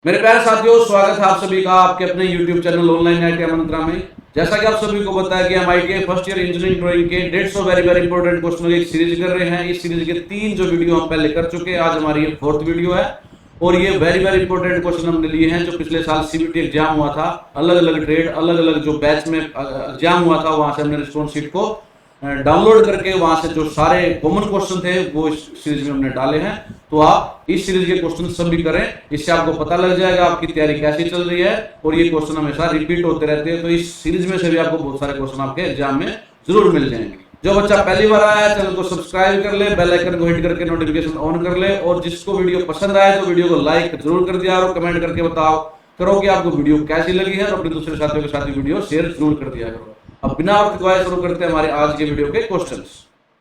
मेरे प्यारे साथियों, स्वागत है आप सभी का आपके अपने YouTube चैनल ऑनलाइन आईटीआई मंत्रा में। जैसा कि आप सभी को पता है कि हम ITI first year engineering drawing के 150 वेरी वेरी इंपॉर्टेंट क्वेश्चन की एक सीरीज कर रहे हैं। इस सीरीज के 3 जो वीडियो हम पहले कर चुके हैं, आज हमारी ये 4th वीडियो है और ये वेरी वेरी इंपॉर्टेंट क्वेश्चन हमने लिए हैं जो पिछले साल सीबीटी एग्जाम हुआ था। अलग अलग ट्रेड, अलग अलग जो बैच में एग्जाम हुआ था, वहां से हमने रिस्पॉन्स शीट को डाउनलोड करके वहां से जो सारे कॉमन क्वेश्चन थे वो इस सीरीज में हमने डाले हैं। तो आप इस सीरीज के क्वेश्चन सभी करें, इससे आपको पता लग जाएगा आपकी तैयारी कैसी चल रही है और ये क्वेश्चन हमेशा रिपीट होते रहते हैं। तो इस सीरीज में से भी आपको बहुत सारे क्वेश्चन आपके एग्जाम में जरूर मिल जाएंगे। जो बच्चा पहली बार आया है चैनल को सब्सक्राइब कर ले, बेल आइकन को हिट करके नोटिफिकेशन ऑन कर ले और जिसको वीडियो पसंद आए तो वीडियो को लाइक जरूर कर दिया और कमेंट करके बताओ करो कि आपको वीडियो कैसी लगी है और अपने दूसरे साथियों के साथ वीडियो शेयर जरूर कर दिया करो। अब बिना वक्त गवाए शुरू करते हैं हमारे आज के वीडियो के क्वेश्चंस।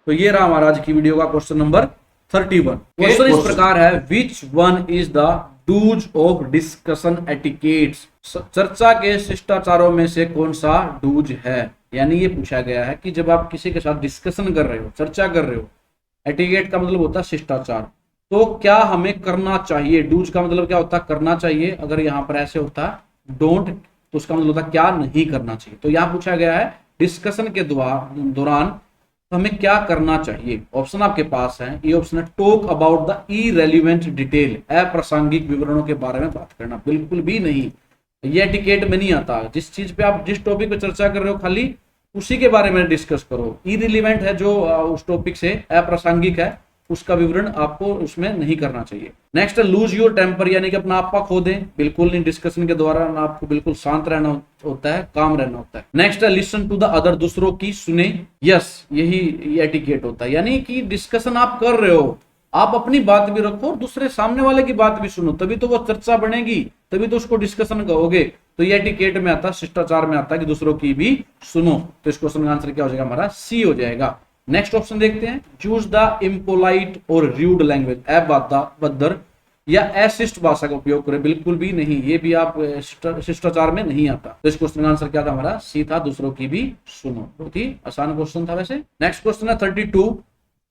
तो ये रहा हमारा आज की वीडियो का क्वेश्चन नंबर 31। क्वेश्चन इस प्रकार है, which one is the dos of discussion etiquettes? चर्चा के शिष्टाचारों में से कौन सा डूज है? यानी ये पूछा गया है कि जब आप किसी के साथ डिस्कशन कर रहे हो, चर्चा कर रहे हो, एटिकेट का मतलब होता है शिष्टाचार, तो क्या हमें करना चाहिए? डूज का मतलब क्या होता है? करना चाहिए। अगर यहाँ पर ऐसे होता है डोंट तो उसका मतलब होता है क्या नहीं करना चाहिए। तो यहाँ पूछा गया है डिस्कशन के दौरान हमें क्या करना चाहिए। ऑप्शन आपके पास है, ये ऑप्शन है talk about the irrelevant detail, अप्रासंगिक विवरणों के बारे में बात करना। बिल्कुल भी नहीं, ये एटिकेट में नहीं आता। जिस चीज पे आप जिस टॉपिक पे चर्चा कर रहे हो खाली उसी के बारे में डिस्कस करो। इरिलीवेंट है जो उस टॉपिक से अप्रासंगिक है, उसका विवरण आपको उसमें नहीं करना चाहिए। नेक्स्ट, लूज योर टेम्पर, यानी कि अपना आपा खो दें। बिल्कुल नहीं, डिस्कशन के दौरान आपको बिल्कुल शांत रहना होता है, काम रहना होता है। नेक्स्ट है लिसन टू द अदर, दूसरों की सुने। यस, यही एटिकेट होता है, यानी कि डिस्कशन आप कर रहे हो, आप अपनी बात भी रखो और दूसरे सामने वाले की बात भी सुनो, तभी तो वो चर्चा बनेगी, तभी तो उसको डिस्कशन कहोगे। तो ये एटिकेट में आता है, शिष्टाचार में आता है कि दूसरों की भी सुनो। तो इस क्वेश्चन का आंसर क्या हो जाएगा? हमारा सी हो जाएगा। नेक्स्ट ऑप्शन देखते हैं, चूज द इम्पोलाइट और रूड लैंग्वेज, अभद्र या अशिष्ट भाषा का उपयोग करें। बिल्कुल भी नहीं, ये भी आप शिष्टाचार में नहीं आता। तो इस क्वेश्चन का आंसर क्या था? हमारा सी था, दूसरों की भी सुनो। बहुत ही आसान क्वेश्चन था वैसे। नेक्स्ट क्वेश्चन है 32,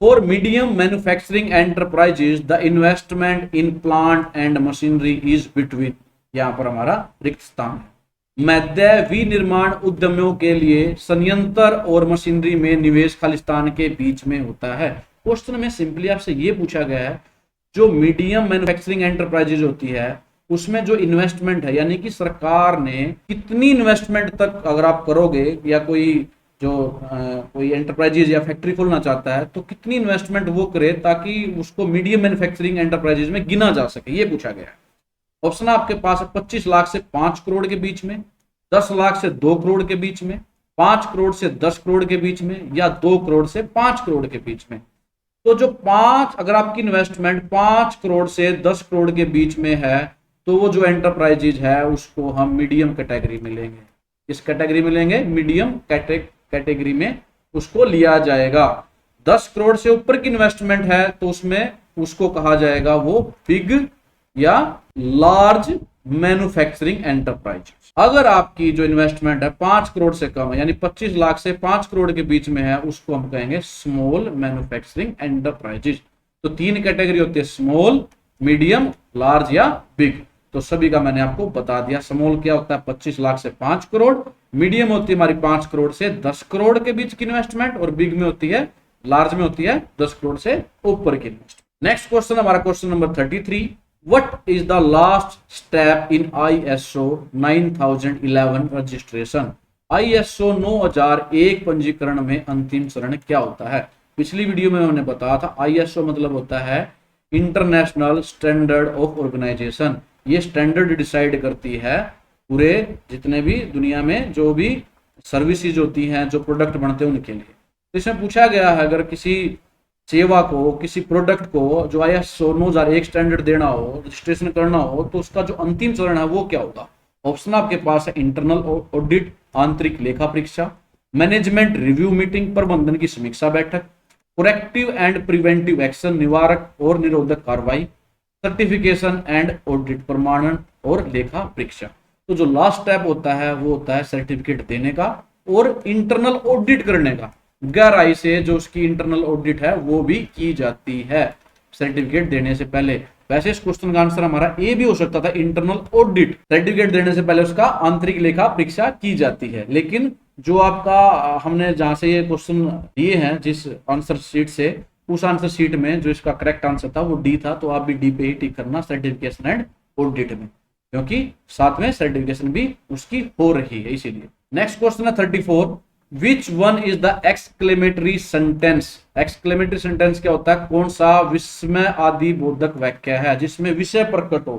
for medium manufacturing enterprises the investment in plant and machinery is between, यहाँ पर हमारा रिक्त स्थान है। मध्य विनिर्माण उद्यमों के लिए संयंत्र और मशीनरी में निवेश खालिस्तान के बीच में होता है। क्वेश्चन में सिंपली आपसे ये पूछा गया है, जो मीडियम मैन्युफैक्चरिंग एंटरप्राइजेज होती है उसमें जो इन्वेस्टमेंट है, यानी कि सरकार ने कितनी इन्वेस्टमेंट तक अगर आप करोगे, या कोई कोई एंटरप्राइजेज या फैक्ट्री खोलना चाहता है तो कितनी इन्वेस्टमेंट वो करे ताकि उसको मीडियम मैन्युफैक्चरिंग एंटरप्राइजेज में गिना जा सके, ये पूछा गया है। ऑप्शन आपके पास है 25 लाख से 5 करोड़ के बीच में, 10 लाख से 2 करोड़ के बीच में, 5 करोड़ से 10 करोड़ के बीच में, या 2 करोड़ से 5 करोड़ के बीच में। तो जो अगर आपकी इन्वेस्टमेंट 5 करोड़ से 10 करोड़ के बीच में है तो वो जो एंटरप्राइजेज है उसको हम मीडियम कैटेगरी में लेंगे। इस कैटेगरी में लेंगे, मीडियम कैटेगरी में उसको लिया जाएगा। 10 करोड़ से ऊपर की इन्वेस्टमेंट है तो उसमें उसको कहा जाएगा वो बिग या लार्ज मैन्युफैक्चरिंग एंटरप्राइज। अगर आपकी जो इन्वेस्टमेंट है 5 करोड़ से कम है, यानी 25 लाख से 5 करोड़ के बीच में है, उसको हम कहेंगे स्मॉल मैन्युफैक्चरिंग एंटरप्राइजेज। तो 3 कैटेगरी होती है, स्मॉल, मीडियम, लार्ज या बिग। तो सभी का मैंने आपको बता दिया। स्मॉल क्या होता है? 25 लाख से 5 करोड़, मीडियम होती है हमारी 5 करोड़ से 10 करोड़ के बीच की इन्वेस्टमेंट, और बिग में होती है, लार्ज में होती है 10 करोड़ से ऊपर की इन्वेस्टमेंट। नेक्स्ट क्वेश्चन हमारा question number 33, What is the last step in ISO 9011 registration? ISO 9001 पंजीकरण में अंतिम चरण क्या होता है? पिछली वीडियो में हमने बताया था ISO मतलब होता है इंटरनेशनल स्टैंडर्ड ऑफ ऑर्गेनाइजेशन। ये स्टैंडर्ड डिसाइड करती है पूरे जितने भी दुनिया में जो भी सर्विसेज होती हैं, जो प्रोडक्ट बनते हैं उनके लिए। तो इसमें पूछा गया है, अगर किसी सेवा को, किसी प्रोडक्ट को जो ISO 9001 स्टैंडर्ड देना हो, रजिस्ट्रेशन करना हो, तो उसका जो अंतिम चरण है वो क्या होगा? ऑप्शन आपके पास है इंटरनल ऑडिट, आंतरिक लेखा परीक्षा, मैनेजमेंट रिव्यू मीटिंग, प्रबंधन की समीक्षा बैठक, कोरेक्टिव एंड प्रिवेंटिव एक्शन, निवारक और निरोधक कार्रवाई, सर्टिफिकेशन एंड ऑडिट, प्रमाणन और लेखा परीक्षा। तो जो लास्ट स्टेप होता है वो होता है सर्टिफिकेट देने का और इंटरनल ऑडिट करने का। गहराई से जो उसकी इंटरनल ऑडिट है वो भी की जाती है सर्टिफिकेट देने से पहले। वैसे इस क्वेश्चन का आंसर हमारा ए भी हो सकता था, इंटरनल ऑडिट। सर्टिफिकेट देने से पहले उसका आंतरिक लेखा परीक्षा की जाती है, लेकिन जो आपका हमने जहां से ये क्वेश्चन दिए हैं जिस आंसर शीट से, उस आंसर शीट में जो इसका करेक्ट आंसर था वो डी था, तो आप भी डी पे ही टिक करना सर्टिफिकेशन एंड ऑडिट में, क्योंकि साथ में सर्टिफिकेशन भी उसकी हो रही है इसीलिए। नेक्स्ट क्वेश्चन है 34, विच one is the exclamatory sentence. Exclamatory sentence क्या होता है? कौन सा विस्मय आदि बोधक वाक्य है जिसमें विषय प्रकट हो,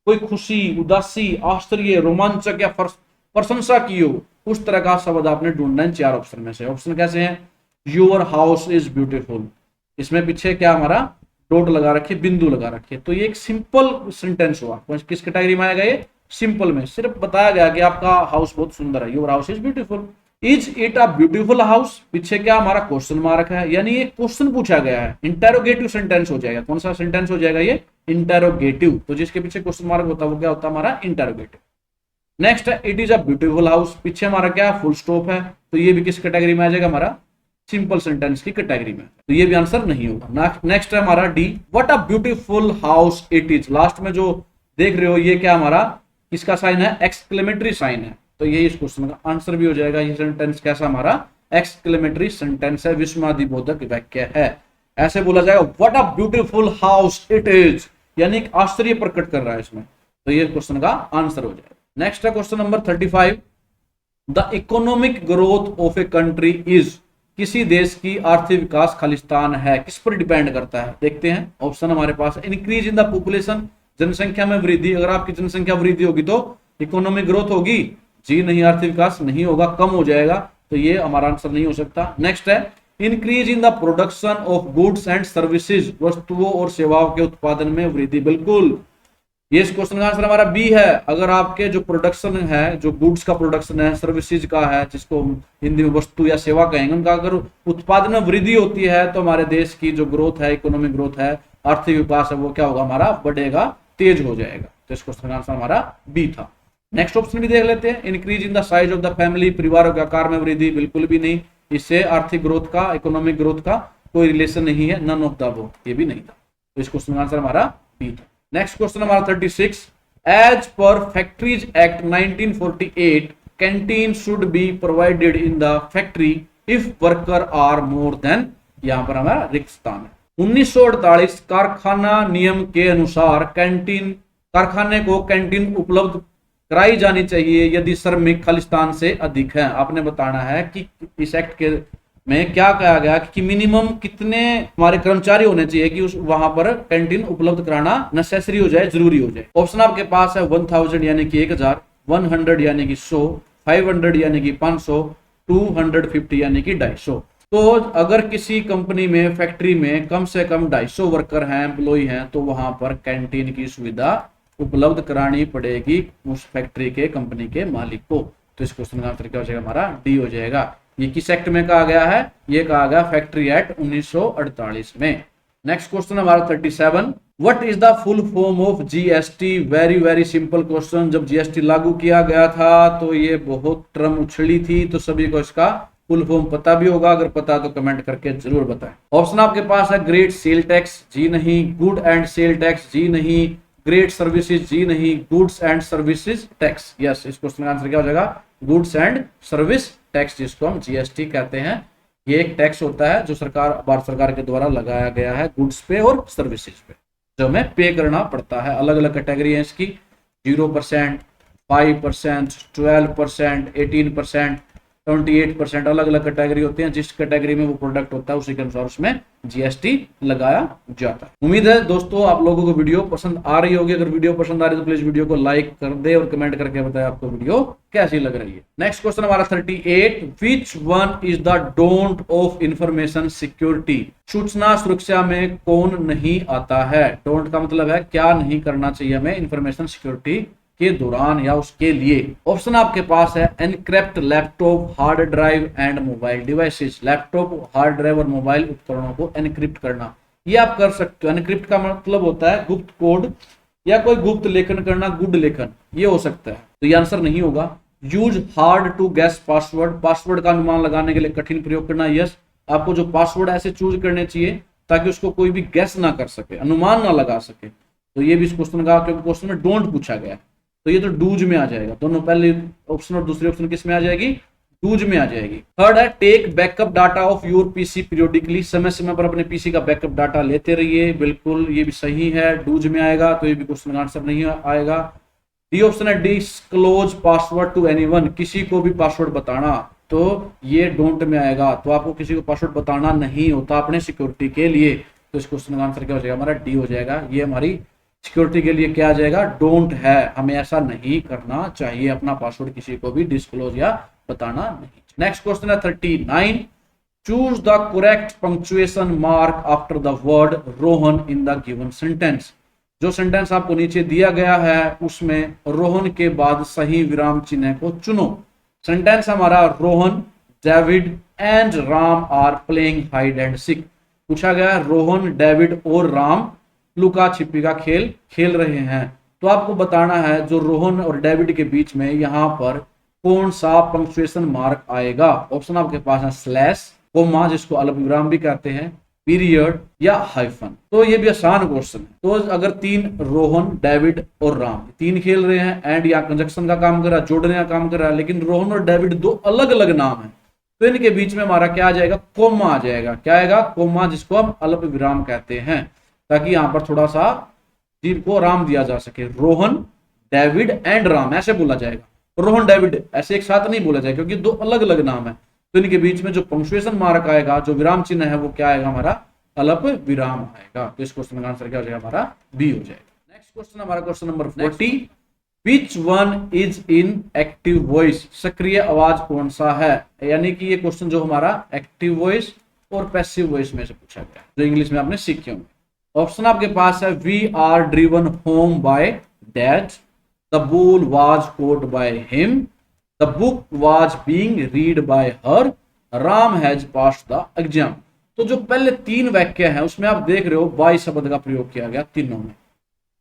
कोई खुशी, उदासी, आश्चर्य, रोमांचक या प्रशंसा की हो, उस तरह का शब्द आपने ढूंढना है 4 ऑप्शन में से। ऑप्शन कैसे हैं? योर हाउस इज ब्यूटीफुल, इसमें पीछे क्या हमारा डॉट लगा रखे, बिंदु लगा रखे, तो ये एक सिंपल सेंटेंस हुआ। किस कैटेगरी में आएगा ये? सिंपल में। सिर्फ बताया गया कि आपका हाउस बहुत सुंदर है, your house is beautiful. Is it a beautiful house, पीछे क्या हमारा क्वेश्चन मार्क है, यानी ये क्वेश्चन पूछा गया है, इंटेरोगेटिव सेंटेंस हो जाएगा। कौन सा सेंटेंस हो जाएगा ये? इंटेरोगेटिव। तो जिसके पीछे क्वेश्चन मार्क होता है वो क्या होता है? हमारा इंटेरोगेटिव। नेक्स्ट है it is a beautiful house, पीछे हमारा क्या फुल स्टॉप है, तो ये भी किस कैटेगरी में आ जाएगा? हमारा सिंपल सेंटेंस की कैटेगरी में, तो ये भी आंसर नहीं होगा। नेक्स्ट है हमारा D, what a beautiful house it is. Last में जो देख रहे हो ये क्या हमारा किसका साइन है? एक्सक्लेमेटरी साइन है, तो ये इस क्वेश्चन का आंसर भी हो जाएगा। ये सेंटेंस कैसा हमारा? एक्सक्लेमेटरी सेंटेंस है, विस्मयादिबोधक वाक्य है। ऐसे बोला जाएगा what a beautiful house it is, यानी आश्चर्य प्रकट कर रहा है इसमें, तो ये क्वेश्चन का आंसर हो जाएगा। नेक्स्ट है question number 35, the economic growth of a country is. किसी देश की आर्थिक विकास खालिस्तान है, किस पर डिपेंड करता है? देखते हैं। ऑप्शन हमारे पास है इंक्रीज इन द पॉपुलेशन, जनसंख्या में वृद्धि, अगर आपकी जनसंख्या वृद्धि होगी तो इकोनॉमिक ग्रोथ होगी, जी नहीं, आर्थिक विकास नहीं होगा, कम हो जाएगा, तो ये हमारा आंसर नहीं हो सकता। नेक्स्ट है increase in the production of goods and services, वस्तुओं और सेवाओं के उत्पादन में वृद्धि, बिल्कुल ये इस क्वेश्चन का आंसर हमारा बी है। अगर आपके जो प्रोडक्शन है, जो गुड्स का प्रोडक्शन है, सर्विसेज का है, जिसको हिंदी में वस्तु या सेवा कहेंगे, उनका अगर उत्पादन में वृद्धि होती है तो हमारे देश की जो ग्रोथ है, इकोनॉमिक ग्रोथ है, आर्थिक विकास है, वो क्या होगा? हमारा बढ़ेगा, तेज हो जाएगा। तो इस क्वेश्चन का आंसर हमारा बी था। नेक्स्ट ऑप्शन भी देख लेते हैं, increase in the size of the family, परिवारों के आकार में वृद्धि, बिल्कुल भी नहीं, इससे आर्थिक ग्रोथ का, इकोनॉमिक ग्रोथ का कोई रिलेशन नहीं है, नन ऑफ द अबव, ये भी नहीं था। तो इस क्वेश्चन का आंसर हमारा बी था। नेक्स्ट क्वेश्चन हमारा 36, as per factories act 1948 canteen should be provided in the factory if worker are more than, यहां पर हमारा रिक्त स्थान है। 1948 कारखाना नियम के अनुसार कैंटीन, कारखाने को कैंटीन उपलब्ध कराई जानी चाहिए यदि श्रमिक खालिस्तान से अधिक है। आपने बताना है कि इस एक्ट के में क्या कहा गया कि मिनिमम कितने हमारे कर्मचारी होने चाहिए कि उस वहां पर कैंटीन उपलब्ध कराना नेसेसरी हो जाए, जरूरी हो जाए। ऑप्शन आपके पास है 1000 यानी कि 1000, 100 यानी कि 100, 500 यानी कि 500, 250 यानी कि 250। तो अगर किसी कंपनी में, फैक्ट्री में कम से कम 250 वर्कर हैं, एम्प्लॉय हैं, तो वहां पर कैंटीन की सुविधा उपलब्ध करानी पड़ेगी उस फैक्ट्री के, कंपनी के मालिक को। तो इस क्वेश्चन का आंसर क्या हो जाएगा? हमारा डी हो जाएगा। ये किस एक्ट में कहा गया है? ये कहा गया फैक्ट्री एक्ट 1948 में। नेक्स्ट क्वेश्चन हमारा 37, what is the full form of GST? Very very simple question. जब जीएसटी लागू किया गया था तो ये बहुत टर्म उछली थी, तो सभी को इसका फुल फॉर्म पता भी होगा, अगर पता तो कमेंट करके जरूर बताएं। ऑप्शन आपके पास है ग्रेट सेल टैक्स, जी नहीं, गुड एंड सेल टैक्स, जी नहीं, ग्रेट सर्विसेज, जी नहीं, goods and services tax, yes. इस क्वेश्चन का आंसर क्या हो जाएगा? गुड्स एंड सर्विस टैक्स, जिसको हम जीएसटी कहते हैं। ये एक टैक्स होता है जो भारत सरकार के द्वारा लगाया गया है गुड्स पे और सर्विसेज पे, जो हमें पे करना पड़ता है। अलग अलग कैटेगरी है इसकी, 0%, 5%, 12%, 18%, 28%, अलग अलग कैटेगरी होते हैं। जिस कैटेगरी में वो प्रोडक्ट होता है उसी के अनुसार उसमें जीएसटी लगाया जाता है। उम्मीद है दोस्तों आप लोगों को वीडियो पसंद आ रही होगी। अगर वीडियो पसंद आ रही है तो प्लीज वीडियो को लाइक कर दे और कमेंट करके बताए आपको वीडियो कैसी लग रही है। नेक्स्ट क्वेश्चन हमारा 38, विच one is the don't of information security? सूचना सुरक्षा में कौन नहीं आता है? डोंट का मतलब है क्या नहीं करना चाहिए हमें इंफॉर्मेशन सिक्योरिटी के दौरान या उसके लिए। ऑप्शन आपके पास है encrypt laptop, hard drive and mobile devices. Laptop, hard drive और मोबाइल उपकरणों को एनक्रिप्ट करना, ये आप कर सकते हो। एनक्रिप्ट का मतलब होता है गुप्त कोड या कोई गुप्त लेखन करना, गुड लेखन, ये हो सकता है, तो ये आंसर नहीं होगा। Use hard to guess password, password का अनुमान लगाने के लिए कठिन प्रयोग करना, यस। आपको जो पासवर्ड ऐसे चूज करने चाहिए ताकि उसको कोई भी गेस ना कर सके, अनुमान ना लगा सके। तो ये भी इस क्वेश्चन का, क्योंकि क्वेश्चन में डोंट पूछा गया है, तो ये तो डूज में आ जाएगा। दोनों पहले ऑप्शन और दूसरे ऑप्शन किस में आ जाएगी, डूज में आ जाएगी। थर्ड है take backup data of your PC periodically, समय समय पर अपने पीसी का बैकअप डाटा लेते रहिए, बिल्कुल ये भी सही है, डूज में आएगा, तो ये भी क्वेश्चन का आंसर नहीं आएगा। डी ऑप्शन है डिस्क्लोज पासवर्ड टू एनीवन, किसी को भी पासवर्ड बताना, तो ये डोंट में आएगा। तो आपको किसी को पासवर्ड बताना नहीं होता अपने सिक्योरिटी के लिए, तो इस क्वेश्चन का आंसर क्या हो जाएगा हमारा, डी हो जाएगा। ये हमारी सिक्योरिटी के लिए क्या आ जाएगा, डोंट है, हमें ऐसा नहीं करना चाहिए, अपना पासवर्ड किसी को भी डिस्क्लोज या बताना नहीं। नेक्स्ट क्वेश्चन है 39, choose the correct punctuation mark after the word Rohan in the given sentence. जो सेंटेंस आपको नीचे दिया गया है उसमें रोहन के बाद सही विराम चिन्ह को चुनो। सेंटेंस हमारा Rohan, David and Ram are playing hide and seek. पूछा गया रोहन, डेविड और राम लुका छिपी का खेल खेल रहे हैं। तो आपको बताना है जो रोहन और डेविड के बीच में यहाँ पर कौन सा पंक्चुएशन मार्क आएगा। ऑप्शन आपके पास है स्लैश, कोमा जिसको अल्पविराम भी कहते हैं, पीरियड या हाइफन। तो ये भी आसान क्वेश्चन है। तो अगर तीन रोहन, डेविड और राम तीन खेल रहे हैं, एंड या कंजक्शन का काम कर रहा है, जोड़ने का काम कर रहा है, लेकिन रोहन और डेविड दो अलग अलग नाम है, तो इनके बीच में हमारा क्या आ जाएगा, कोमा आ जाएगा। क्या आएगा, कोमा, जिसको हम अल्पविराम कहते हैं, ताकि यहां पर थोड़ा सा जीव को आराम दिया जा सके। रोहन, डेविड एंड राम ऐसे बोला जाएगा, रोहन डेविड ऐसे एक साथ नहीं बोला जाएगा, क्योंकि दो अलग अलग नाम है। तो इनके बीच में जो पंक्चुएशन मार्क आएगा, जो विराम चिन्ह है, वो क्या आएगा हमारा, अल्प विराम आएगा। तो इस क्वेश्चन का आंसर क्या हो जाएगा हमारा, बी हो जाएगा। नेक्स्ट क्वेश्चन हमारा question number 40, which one is in active voice, सक्रिय आवाज कौन सा है। यानी कि ये क्वेश्चन जो हमारा एक्टिव वॉइस और पैसिव वॉइस में से पूछा गया, जो इंग्लिश में आपने सीखे होंगे। ऑप्शन आपके पास है we are driven home by dad, the bull was caught by him, the book was being read by her, Ram has passed the exam. तो जो पहले तीन वाक्य हैं उसमें आप देख रहे हो बाय शब्द का प्रयोग किया गया तीनों में।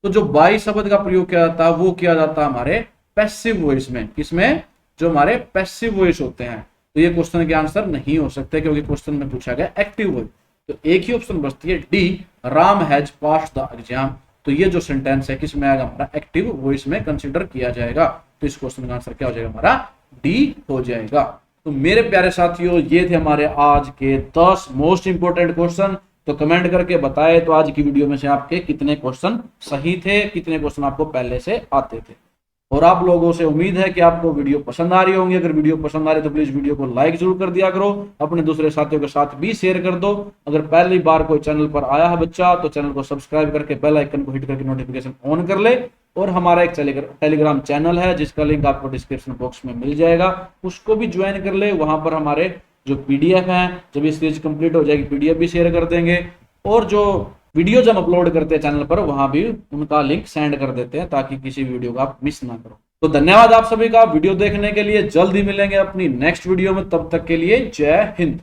तो जो बाय शब्द का प्रयोग किया जाता है वो किया जाता है हमारे पैसिव वॉइस में। किसमें, जो हमारे पैसिव वॉइस होते हैं। तो ये क्वेश्चन के आंसर नहीं हो सकते, क्योंकि क्वेश्चन में पूछा गया एक्टिव वॉइस। तो एक ही ऑप्शन बचती है D, Ram has passed the exam. तो ये जो सेंटेंस है किसमें आएगा हमारा, एक्टिव वॉइस में कंसीडर किया जाएगा। तो इस क्वेश्चन का आंसर क्या हो जाएगा हमारा, डी हो जाएगा। तो मेरे प्यारे साथियों, ये थे हमारे आज के 10 मोस्ट इंपोर्टेंट क्वेश्चन। तो कमेंट करके बताएं तो आज की वीडियो में से आपके कितने क्वेश्चन सही थे, कितने क्वेश्चन आपको पहले से आते थे। और आप लोगों से उम्मीद है कि आपको वीडियो पसंद आ रही होंगी। अगर वीडियो पसंद आ रही तो प्लीज वीडियो को लाइक जरूर कर दिया करो, अपने दूसरे साथियों के साथ भी शेयर कर दो। अगर पहली बार कोई चैनल पर आया है बच्चा तो चैनल को सब्सक्राइब करके बेल आइकन को हिट करके नोटिफिकेशन ऑन कर ले। और हमारा एक टेलीग्राम चैनल है जिसका लिंक आपको डिस्क्रिप्शन बॉक्स में मिल जाएगा, उसको भी ज्वाइन कर ले। वहां पर हमारे जो पीडीएफ है, जब ये सीरीज कंप्लीट हो जाएगी पीडीएफ भी शेयर कर देंगे, और जो वीडियो जब अपलोड करते हैं चैनल पर वहां भी उनका लिंक सेंड कर देते हैं, ताकि किसी वीडियो को आप मिस ना करो। तो धन्यवाद आप सभी का वीडियो देखने के लिए। जल्द ही मिलेंगे अपनी नेक्स्ट वीडियो में, तब तक के लिए जय हिंद।